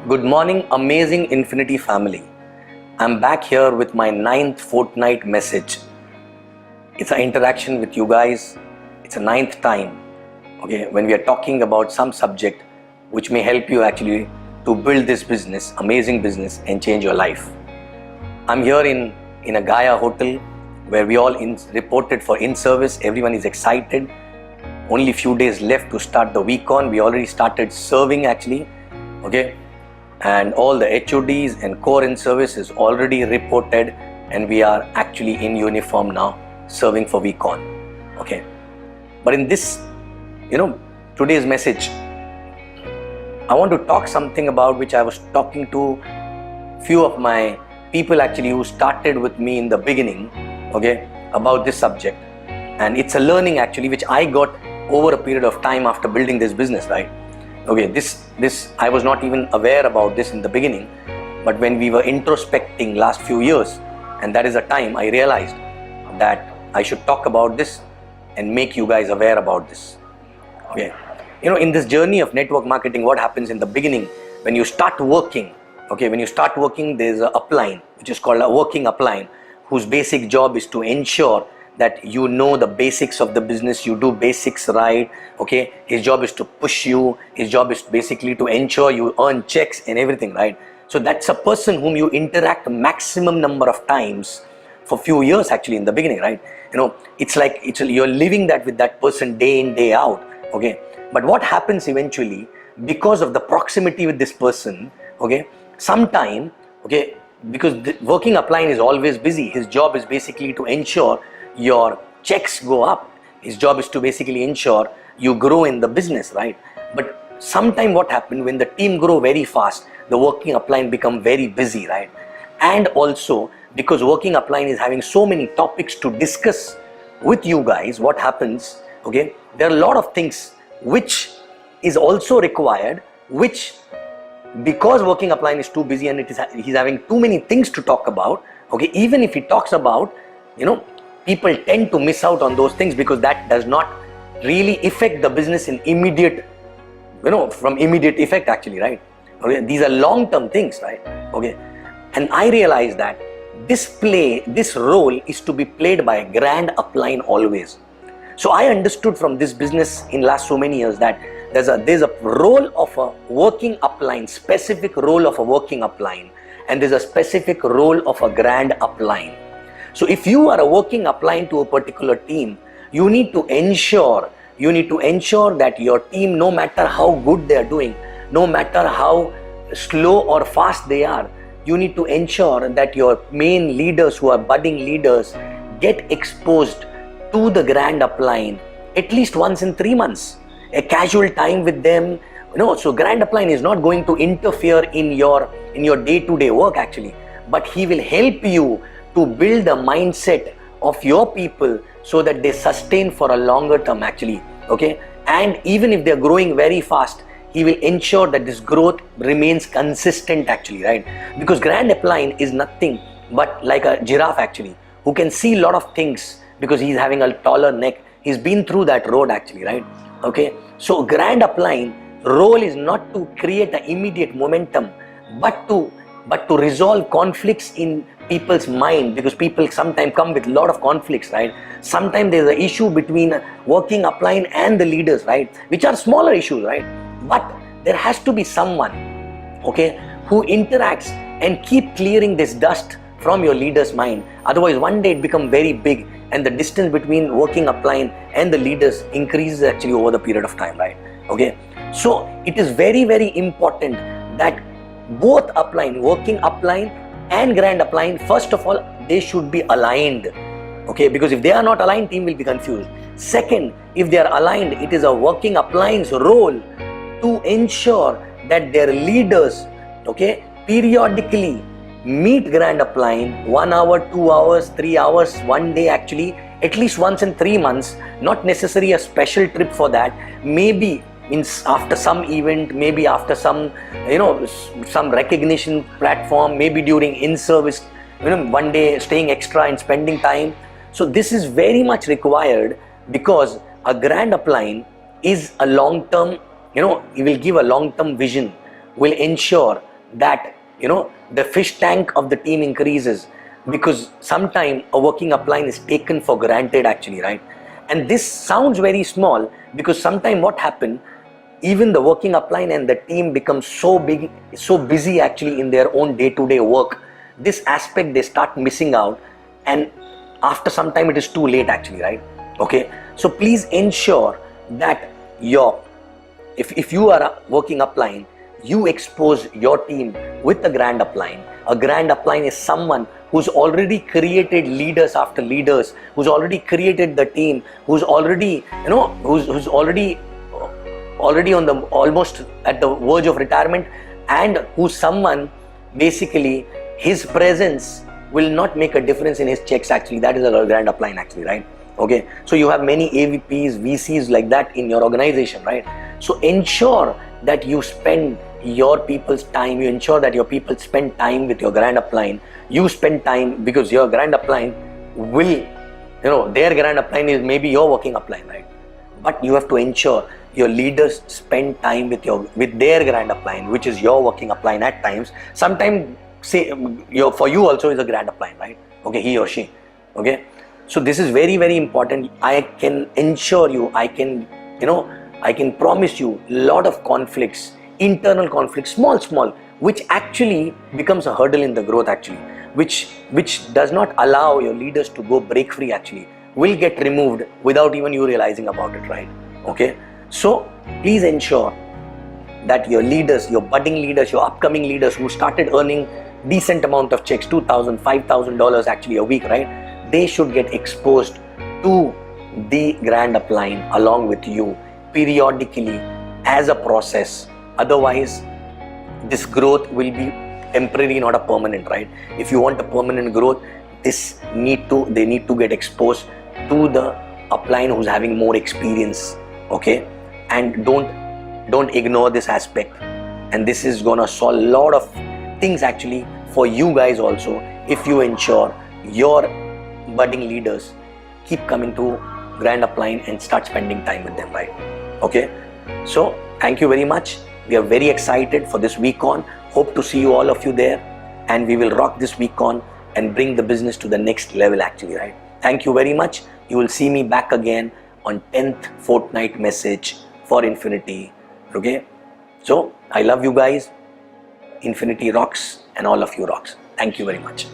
Good morning, amazing Infiniti family. I'm back here with my 9th fortnight message. It's an interaction with you guys. It's a 9th time, okay, when we are talking about some subject which may help you actually to build this business, amazing business, and change your life. I'm here in a Gaia hotel where we all reported for in-service. Everyone is excited. Only few days left to start the week on. We already started serving actually, okay? And all the HODs and core in-service is already reported, and we are actually in uniform now serving for week on, okay? But in this, today's message, I want to talk something about which I was talking to few of my people actually who started with me in the beginning, okay, about this subject. And it's a learning actually which I got over a period of time after building this business, right? Okay, this I was not even aware about this in the beginning, but when we were introspecting last few years, and that is a time I realized that I should talk about this and make you guys aware about this. Okay, in this journey of network marketing, what happens in the beginning when you start working? Okay, when you start working, there's a upline which is called a working upline, whose basic job is to ensure that you know the basics of the business, you do basics right, okay? His job is to push you, his job is basically to ensure you earn checks and everything, right? So that's a person whom you interact maximum number of times for few years actually in the beginning, right? It's like you're living that with that person day in, day out, okay? But what happens eventually, because of the proximity with this person, okay, sometime, okay, because the working upline is always busy, his job is basically to ensure your checks go up. His job is to basically ensure you grow in the business, right? But sometime what happened when the team grow very fast, the working upline become very busy, right? And also because working upline is having so many topics to discuss with you guys, what happens, okay, there are a lot of things which is also required, which because working upline is too busy and he's having too many things to talk about, okay, even if he talks about, people tend to miss out on those things because that does not really affect the business in immediate, from immediate effect actually, right? Okay, these are long-term things, right? Okay, and I realized that this role is to be played by a grand upline always. So I understood from this business in last so many years that there's a role of a working upline, specific role of a working upline, and there's a specific role of a grand upline. So if you are a working upline to a particular team, you need to ensure that your team, no matter how good they are doing, no matter how slow or fast they are, you need to ensure that your main leaders who are budding leaders get exposed to the grand upline at least once in 3 months, a casual time with them. So grand upline is not going to interfere in your day-to-day work actually, but he will help you to build the mindset of your people so that they sustain for a longer term actually, okay? And even if they're growing very fast, he will ensure that this growth remains consistent actually, right? Because grand upline is nothing but like a giraffe actually, who can see a lot of things because he's having a taller neck. He's been through that road actually, right? Okay, so grand upline role is not to create an immediate momentum, but to resolve conflicts in people's mind, because people sometimes come with a lot of conflicts, right? Sometimes there's an issue between working upline and the leaders, right? Which are smaller issues, right? But there has to be someone, okay, who interacts and keep clearing this dust from your leader's mind. Otherwise, one day it becomes very big and the distance between working upline and the leaders increases actually over the period of time, right? Okay, so it is very, very important that both upline, working upline and grand upline, first of all, they should be aligned, okay? Because if they are not aligned, team will be confused. Second, if they are aligned, it is a working upline's role to ensure that their leaders, okay, periodically meet grand upline 1 hour, 2 hours, 3 hours, 1 day actually, at least once in 3 months, not necessarily a special trip for that, maybe after some event, maybe after some some recognition platform, maybe during in-service, 1 day staying extra and spending time. So this is very much required because a grand upline is a long-term, it will give a long-term vision, will ensure that the fish tank of the team increases, because sometimes a working upline is taken for granted actually, right? And this sounds very small, because sometimes what happens, even the working upline and the team becomes so busy actually in their own day-to-day work, this aspect they start missing out, and after some time it is too late actually, right? Okay, so please ensure that if you are a working upline, you expose your team with a grand upline. A grand upline is someone who's already created leaders after leaders, who's already created the team, who's already who's already on the almost at the verge of retirement, and who's someone basically his presence will not make a difference in his checks actually. That is a grand upline actually, right? Okay, so you have many AVPs, VCs like that in your organization, right? So ensure that you spend your people's time, you ensure that your people spend time with your grand upline. You spend time, because your grand upline will, their grand upline is maybe your working upline, right? But you have to ensure your leaders spend time with their grand upline, which is your working upline at times. Sometimes say for you also is a grand upline, right? Okay, he or she. Okay, so this is very, very important. I can ensure you, I can promise you lot of conflicts, internal conflicts, small, which actually becomes a hurdle in the growth actually, which does not allow your leaders to go break free actually, will get removed without even you realizing about it, right? Okay, so please ensure that your leaders, your budding leaders, your upcoming leaders who started earning decent amount of checks, $2,000, $5,000 actually a week, right? They should get exposed to the grand upline along with you periodically as a process. Otherwise, this growth will be temporary, not a permanent, right? If you want a permanent growth, they need to get exposed to the upline who's having more experience. Okay, and don't ignore this aspect, and this is gonna solve a lot of things actually for you guys also, if you ensure your budding leaders keep coming to grand upline and start spending time with them, right? Okay, so thank you very much. We are very excited for this week on. Hope to see you, all of you there, and we will rock this week on and bring the business to the next level actually, right? Thank you very much. You will see me back again on 10th fortnight message for Infiniti. Okay, so I love you guys. Infiniti rocks, and all of you rocks. Thank you very much.